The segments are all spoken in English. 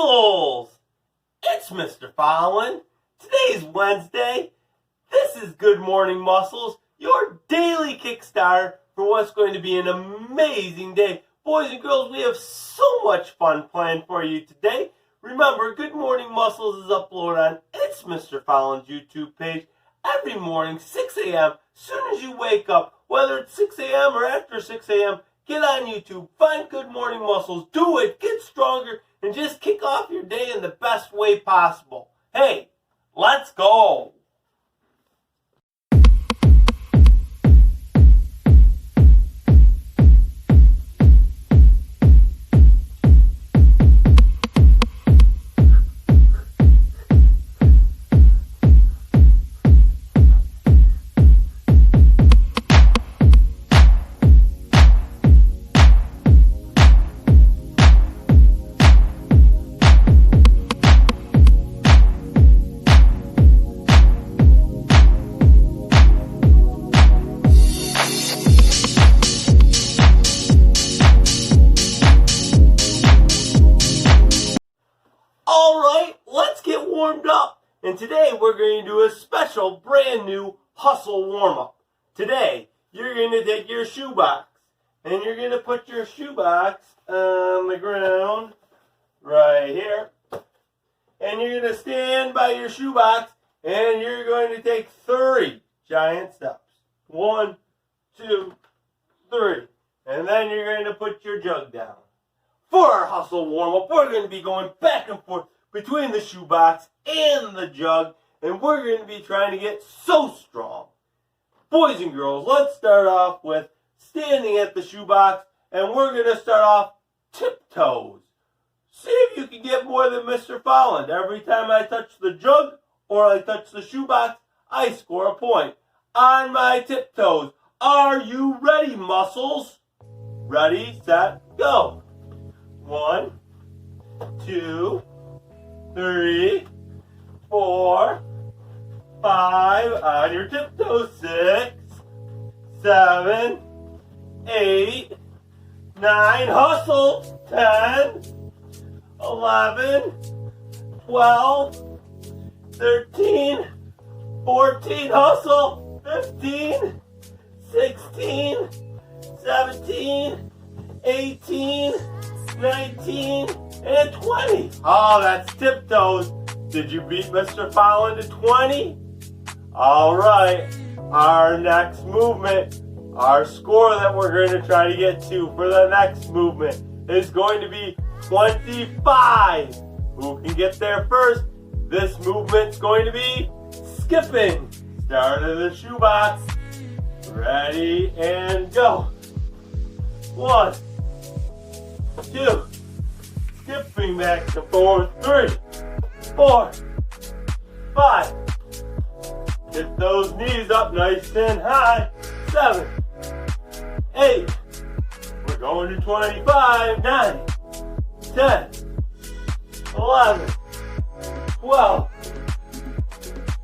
Muscles! It's Mr. Fallon. Today's Wednesday. This is Good Morning Muscles, your daily kickstarter for what's going to be an amazing day. Boys and girls, we have so much fun planned for you today. Remember, Good Morning Muscles is uploaded on It's Mr. Fallon's YouTube page every morning, 6 a.m. Soon as you wake up, whether it's 6 a.m. or after 6 a.m., get on YouTube, find Good Morning Muscles, do it, get stronger, and just kick off your day in the best way possible. Hey, let's go! Alright, let's get warmed up. And today we're going to do a special brand new hustle warm-up. Today, you're going to take your shoebox and you're going to put your shoebox on the ground right here. And you're going to stand by your shoebox and you're going to take 3 giant steps. 1, 2, 3. And then you're going to put your jug down. For our hustle warm-up, we're going to be going back and forth between the shoebox and the jug, and we're going to be trying to get so strong. Boys and girls, let's start off with standing at the shoebox, and we're going to start off tiptoes. See if you can get more than Mr. Fallon. Every time I touch the jug or I touch the shoebox, I score a point. On my tiptoes. Are you ready, muscles? Ready, set, go. 1, 2, 3, 4, 5, on your tiptoes, 6, 7, 8, 9, hustle, 10, 11, 12, 13, 14, hustle, 15, 16, 17, 18, 19, and 20. Oh, that's tiptoes. Did you beat Mr. Fallon to 20? All right. Our next movement, our score that we're going to try to get to for the next movement is going to be 25. Who can get there first? This movement's going to be skipping. Start of the shoebox. Ready and go. 1, 2, skipping back to 4, 3, 4, 5. Get those knees up nice and high. 7, 8. We're going to 25. 9, 10, 11, 12,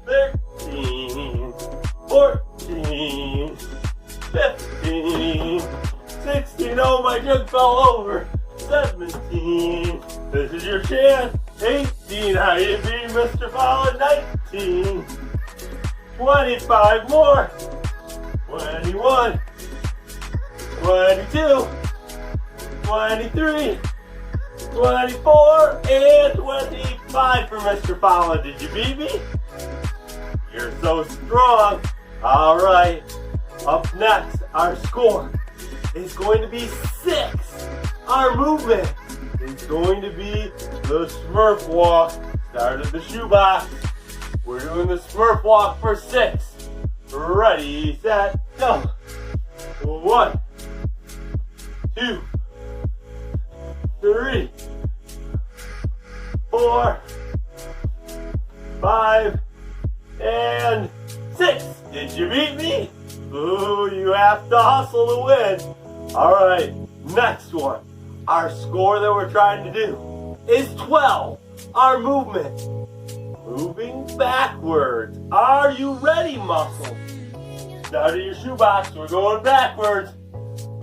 13, 14, 15, 16. Oh, my jug fell over. 17. This is your chance. 18. How you beat Mr. Fallon? 19. 25 more. 21. 22. 23. 24. And 25 for Mr. Fallon. Did you beat me? You're so strong. All right. Up next, our score is going to be 6. Our movement is going to be the Smurf walk. Start at the shoebox. We're doing the Smurf walk for 6. Ready, set, go. 1, 2, 3, 4, 5, and 6. Did you beat me? Ooh, you have to hustle to win. All right, next one. Our score that we're trying to do is 12. Our movement, moving backwards. Are you ready, muscle? Start of your shoebox. We're going backwards.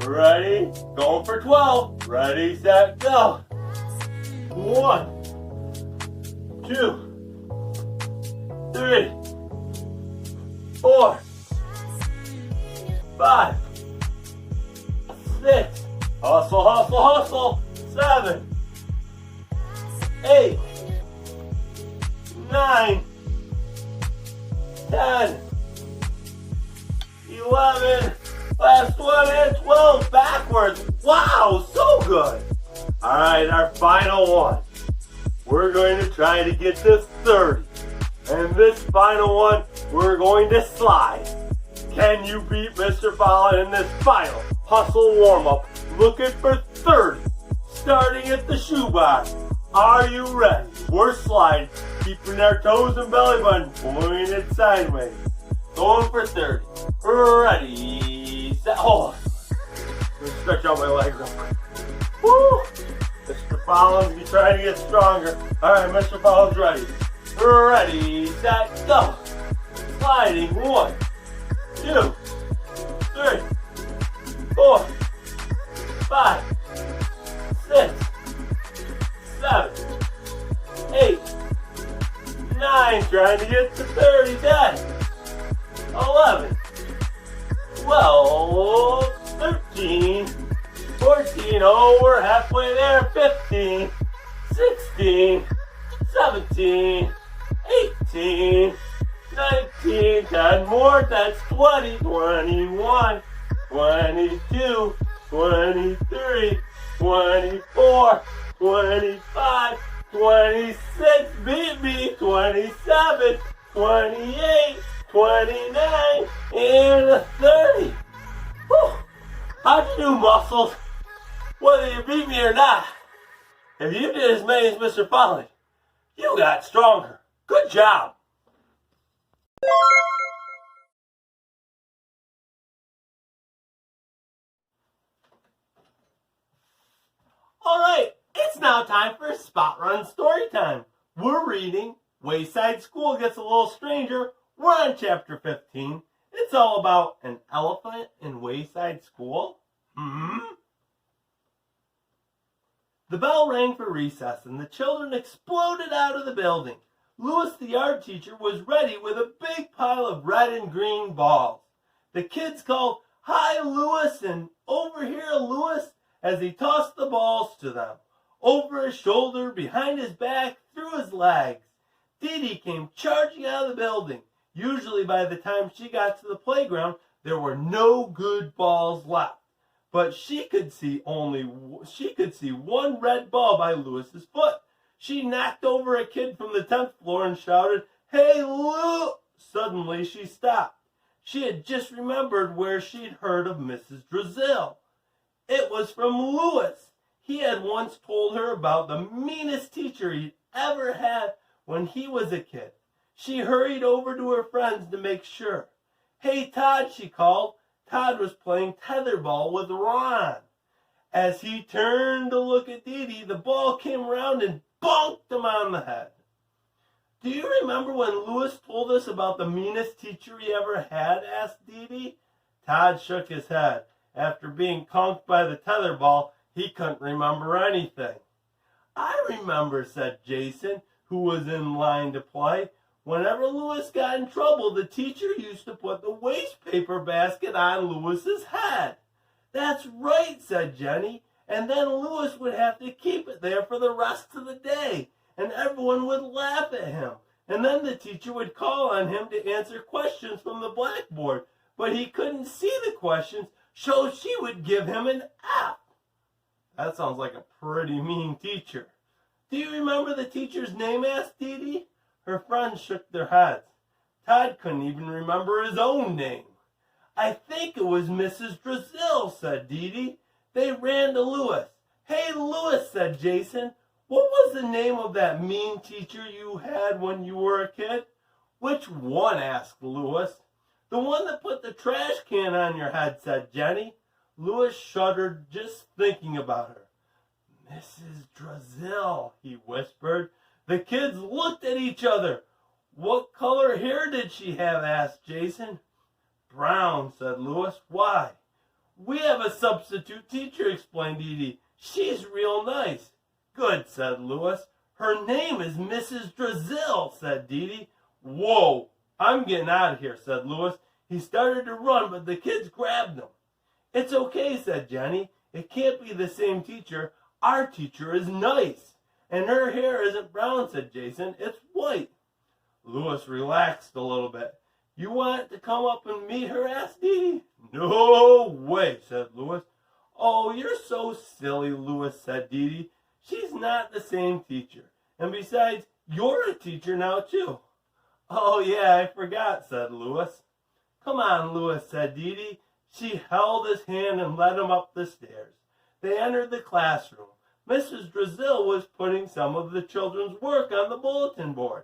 Ready? Going for 12. Ready, set, go. 1, 2, 3, 4, 5, 6, hustle, hustle, hustle, 7, 8, 9, 10, 11, last one, and 12, backwards. Wow, so good. All right, our final one. We're going to try to get to 30. And this final one, we're going to slide. Can you beat Mr. Fallon in this final hustle warm-up? Looking for 30. Starting at the shoebox. Are you ready? We're sliding, keeping our toes and belly button pointed sideways. Going for 30. Ready, set, hold. Let me stretch out my legs real quick. Woo! Mr. Fallon's trying to get stronger. Alright, Mr. Fallon's ready. Ready, set, go. Sliding. 1, 2, 3, 4, 5, 6, 7, 8, 9. Trying to get to 30. 10, 11, 12, 13, 14, oh, we're halfway there, 15, 16, 17, 18, 19, 10 more, that's 20, 21, 22, 23, 24, 25, 26, beat me, 27, 28, 29, and 30. Whew. How'd you do, muscles? Whether you beat me or not, if you did as many as Mr. Fallon, you got stronger. Good job. All right, it's now time for Spot Run story time. We're reading Wayside School Gets a Little Stranger. We're on chapter 15. It's all about an elephant in Wayside School. The bell rang for recess and the children exploded out of the building. Louis, the art teacher, was ready with a big pile of red and green balls. The kids called, "Hi, Louis," and "Over here, Louis," as he tossed the balls to them. Over his shoulder, behind his back, through his legs. Dee Dee came charging out of the building. Usually by the time she got to the playground, there were no good balls left. But she could see one red ball by Louis's foot. She knocked over a kid from the 10th floor and shouted, "Hey, Lou!" Suddenly she stopped. She had just remembered where she'd heard of Mrs. Drizzle. It was from Louis. He had once told her about the meanest teacher he'd ever had when he was a kid. She hurried over to her friends to make sure. "Hey, Todd," she called. Todd was playing tetherball with Ron. As he turned to look at Dee Dee, the ball came around and bonked him on the head. "Do you remember when Louis told us about the meanest teacher he ever had?" asked Dee Dee. Todd shook his head. After being conked by the tetherball, he couldn't remember anything. "I remember," said Jason, who was in line to play. "Whenever Louis got in trouble, the teacher used to put the waste paper basket on Louis's head." "That's right," said Jenny. "And then Louis would have to keep it there for the rest of the day, and everyone would laugh at him. And then the teacher would call on him to answer questions from the blackboard, but he couldn't see the questions, so she would give him an F." "That sounds like a pretty mean teacher." "Do you remember the teacher's name?" asked Dee Dee. Her friends shook their heads. Todd couldn't even remember his own name. "I think it was Mrs. Drizzle," said Dee Dee. They ran to Louis. "Hey, Louis," said Jason, "what was the name of that mean teacher you had when you were a kid?" "Which one?" asked Louis. "The one that put the trash can on your head," said Jenny. Louis shuddered just thinking about her. "Mrs. Drizzle," he whispered. The kids looked at each other. "What color hair did she have?" asked Jason. "Brown," said Louis. "Why?" "We have a substitute teacher," explained Dee Dee. "She's real nice." "Good," said Louis. Her name is Mrs. Drizzle, said Dee Dee. Whoa, I'm getting out of here, said Louis. He started to run, but the kids grabbed him. It's okay, said Jenny. It can't be the same teacher. Our teacher is nice. And her hair isn't brown, said Jason. It's white. Louis relaxed a little bit. You want to come up and meet her, asked Dee Dee. No way, said Louis. Oh, you're so silly, Louis, said Dee Dee. She's not the same teacher. And besides, you're a teacher now, too. Oh, yeah, I forgot, said Louis. Come on, Louis, said Dee Dee. She held his hand and led him up the stairs. They entered the classroom. Mrs. Drizzle was putting some of the children's work on the bulletin board.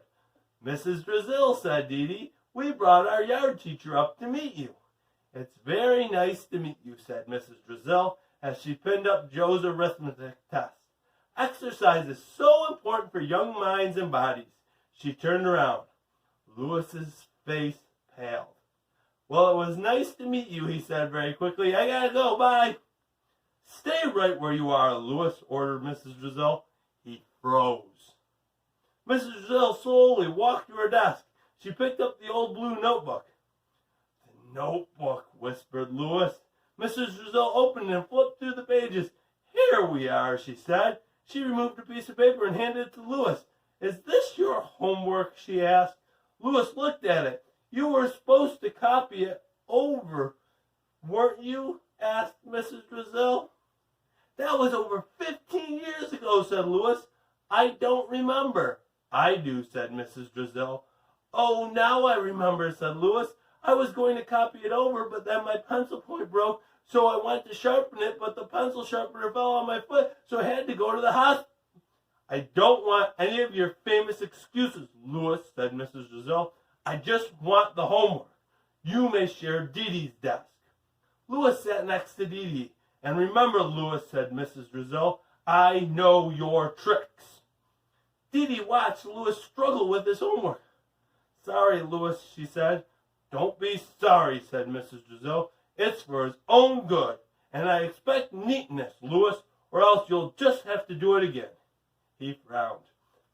Mrs. Drizzle, said Dee Dee, we brought our yard teacher up to meet you. It's very nice to meet you, said Mrs. Drizzle, as she pinned up Joe's arithmetic test. Exercise is so important for young minds and bodies. She turned around. Louis's face paled. Well, it was nice to meet you, he said very quickly. I gotta go, bye. Stay right where you are, Louis, ordered Mrs. Drizzle. He froze. Mrs. Drizzle slowly walked to her desk. She picked up the old blue notebook. The notebook, whispered Louis. Mrs. Drizzle opened and flipped through the pages. Here we are, she said. She removed a piece of paper and handed it to Louis. Is this your homework, she asked. Louis looked at it. You were supposed to copy it over, weren't you? Asked Mrs. Drizzle. That was over 15 years ago, said Louis. I don't remember. I do, said Mrs. Drizzle. Oh, now I remember, said Louis. I was going to copy it over, but then my pencil point broke, so I went to sharpen it, but the pencil sharpener fell on my foot, so I had to go to the hospital. I don't want any of your famous excuses, Louis, said Mrs. Drizzle. I just want the homework. You may share Dee Dee's desk. Louis sat next to Dee Dee. And remember, Louis, said Mrs. Drizzle, I know your tricks. Dee Dee watched Louis struggle with his homework. Sorry, Louis, she said. Don't be sorry, said Mrs. Drizzle. It's for his own good. And I expect neatness, Louis, or else you'll just have to do it again. He frowned.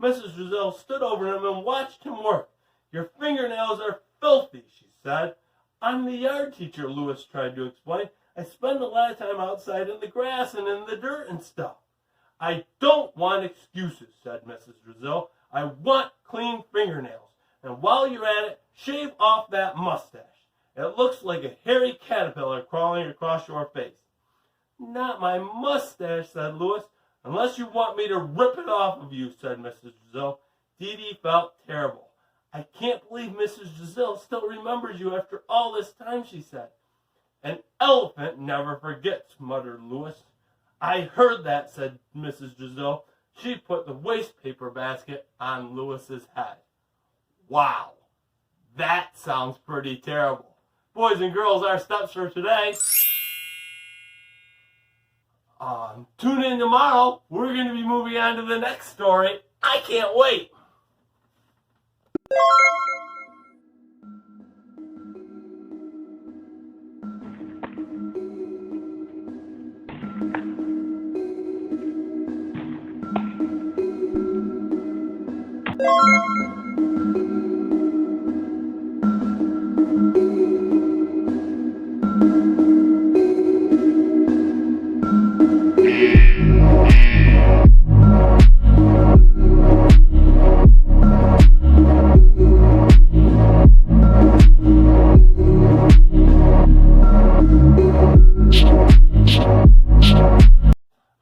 Mrs. Drizzle stood over him and watched him work. Your fingernails are filthy, she said. I'm the yard teacher, Louis tried to explain. I spend a lot of time outside in the grass and in the dirt and stuff. I don't want excuses, said Mrs. Drizzle. I want clean fingernails. And while you're at it, shave off that mustache. It looks like a hairy caterpillar crawling across your face. Not my mustache, said Louis. Unless you want me to rip it off of you, said Mrs. Drizzle. Dee Dee felt terrible. I can't believe Mrs. Drizzle still remembers you after all this time, she said. An elephant never forgets, muttered Louis. I heard that, said Mrs. Drizzle. She put the waste paper basket on Louis's head. Wow, that sounds pretty terrible. Boys and girls, our steps for today. Tune in tomorrow. We're going to be moving on to the next story. I can't wait.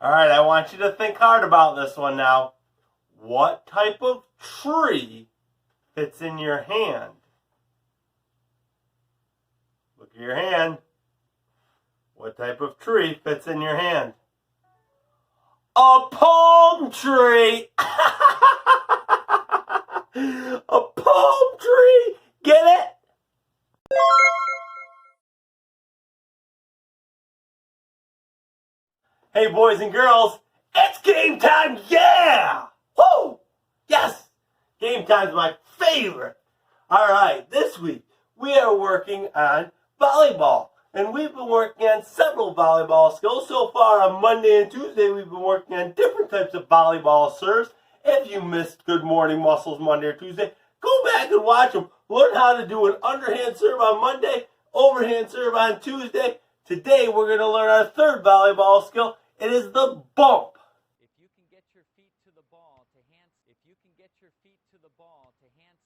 Alright, I want you to think hard about this one now. What type of tree fits in your hand? Look at your hand. What type of tree fits in your hand? A palm tree! A palm tree! Get it? Hey, boys and girls, it's game time, yeah! Woo! Yes! Game time's my favorite. All right, this week we are working on volleyball. And we've been working on several volleyball skills. So far on Monday and Tuesday, we've been working on different types of volleyball serves. If you missed Good Morning Muscles Monday or Tuesday, go back and watch them. Learn how to do an underhand serve on Monday, overhand serve on Tuesday. Today we're going to learn our third volleyball skill. It is the bump. If you can get your feet to the ball to hand, if you can get your feet to the ball to hand,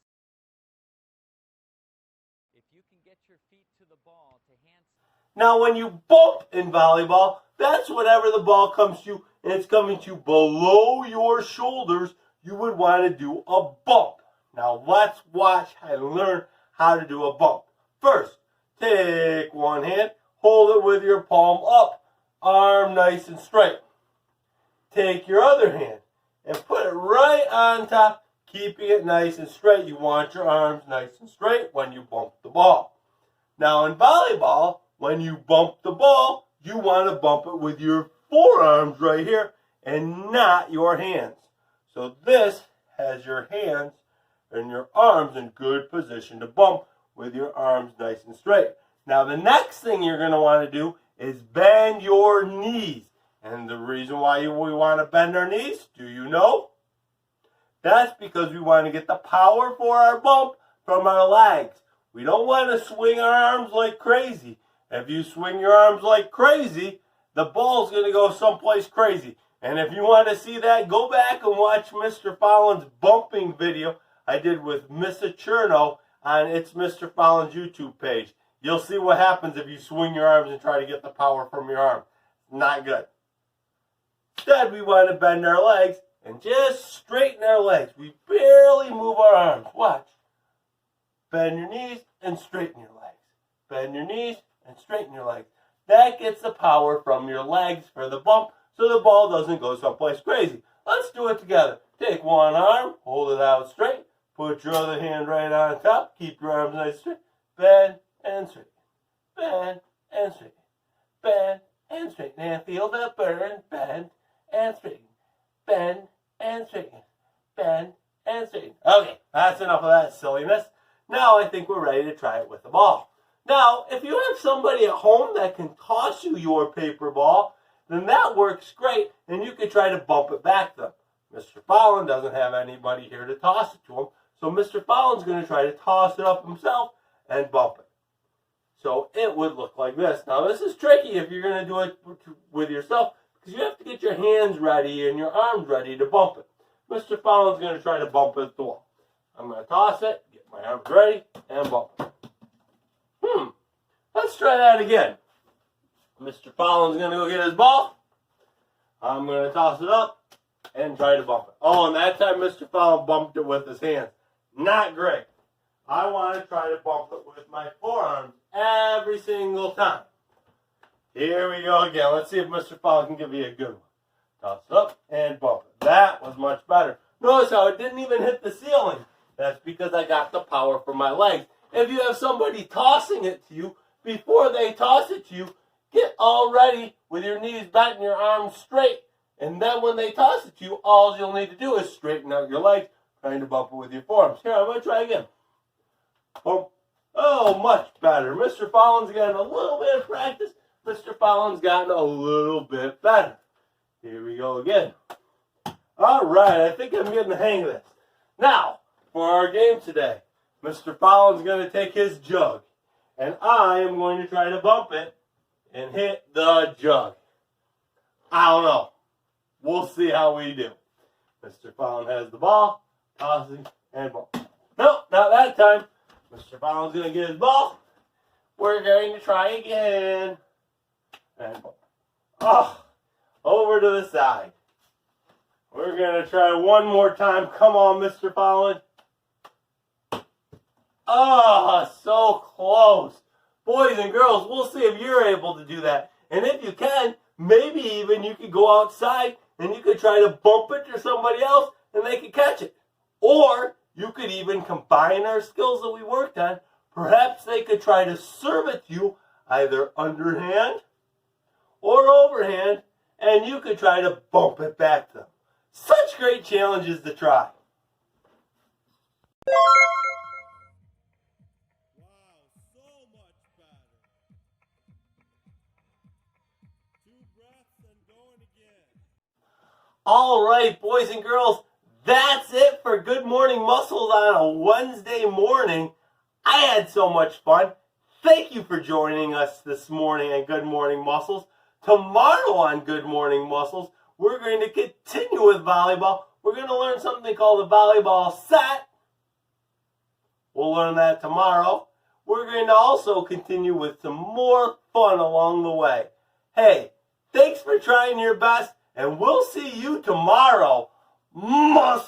if you can get your feet to the ball to hand. Now when you bump in volleyball, that's whenever the ball comes to you and it's coming to you below your shoulders, you would want to do a bump. Now let's watch and learn how to do a bump. First, take one hand, hold it with your palm up, arm nice and straight. Take your other hand and put it right on top, keeping it nice and straight. You want your arms nice and straight when you bump the ball. Now in volleyball, when you bump the ball, you want to bump it with your forearms right here and not your hands. So this has your hands and your arms in good position to bump with your arms nice and straight. Now the next thing you're going to want to do is bend your knees. And the reason why we want to bend our knees, do you know? That's because we want to get the power for our bump from our legs. We don't want to swing our arms like crazy. If you swing your arms like crazy, the ball's going to go someplace crazy. And if you want to see that, go back and watch Mr. Fallon's bumping video I did with Missa Cherno on It's Mr. Fallon's YouTube page. You'll see what happens if you swing your arms and try to get the power from your arm. Not good. Instead, we want to bend our legs and just straighten our legs. We barely move our arms. Watch. Bend your knees and straighten your legs. Bend your knees and straighten your legs. That gets the power from your legs for the bump so the ball doesn't go someplace crazy. Let's do it together. Take one arm, hold it out straight, put your other hand right on top, keep your arms nice and straight, bend and straighten, bend and straighten, bend and straighten, and feel the burn, bend and straighten, bend and straighten, bend and straighten. Okay, that's enough of that silliness. Now I think we're ready to try it with the ball. Now, if you have somebody at home that can toss you your paper ball, then that works great, and you can try to bump it back to them. Mr. Fallon doesn't have anybody here to toss it to him, so Mr. Fallon's going to try to toss it up himself and bump it. So it would look like this. Now, this is tricky if you're going to do it with yourself, because you have to get your hands ready and your arms ready to bump it. Mr. Fallon's going to try to bump it to the wall. I'm going to toss it, get my arms ready, and bump it. Let's try that again. Mr. Fallon's going to go get his ball. I'm going to toss it up and try to bump it. Oh, and that time Mr. Fallon bumped it with his hands. Not great. I want to try to bump it with my forearms every single time. Here we go again. Let's see if Mr. Fallon can give me a good one. Toss it up and bump it. That was much better. Notice how it didn't even hit the ceiling. That's because I got the power from my legs. If you have somebody tossing it to you, before they toss it to you, get all ready with your knees bent and your arms straight. And then when they toss it to you, all you'll need to do is straighten out your legs, trying to bump it with your forearms. Here, I'm going to try again. Bump. Oh, much better. Mr. Fallon's gotten a little bit of practice. Mr. Fallon's gotten a little bit better. Here we go again. All right, I think I'm getting the hang of this. Now, for our game today, Mr. Fallon's going to take his jug, and I am going to try to bump it and hit the jug. I don't know. We'll see how we do. Mr. Fallon has the ball, tossing, and bump. No, not that time. Mr. Fallon's going to get his ball. We're going to try again. And bump. Oh, over to the side. We're going to try one more time. Come on, Mr. Fallon. Oh, so close. Boys and girls, we'll see if you're able to do that. And if you can, maybe even you could go outside and you could try to bump it to somebody else and they could catch it. Or you could even combine our skills that we worked on. Perhaps they could try to serve it to you either underhand or overhand, and you could try to bump it back to them. Such great challenges to try. All right, boys and girls, That's it for Good Morning Muscles on a Wednesday morning. I had so much fun. Thank you for joining us this morning on Good Morning Muscles. Tomorrow on Good Morning Muscles, we're going to continue with volleyball. We're going to learn something called a volleyball set. We'll learn that tomorrow. We're going to also continue with some more fun along the way. Hey, thanks for trying your best, and we'll see you tomorrow. Muscles!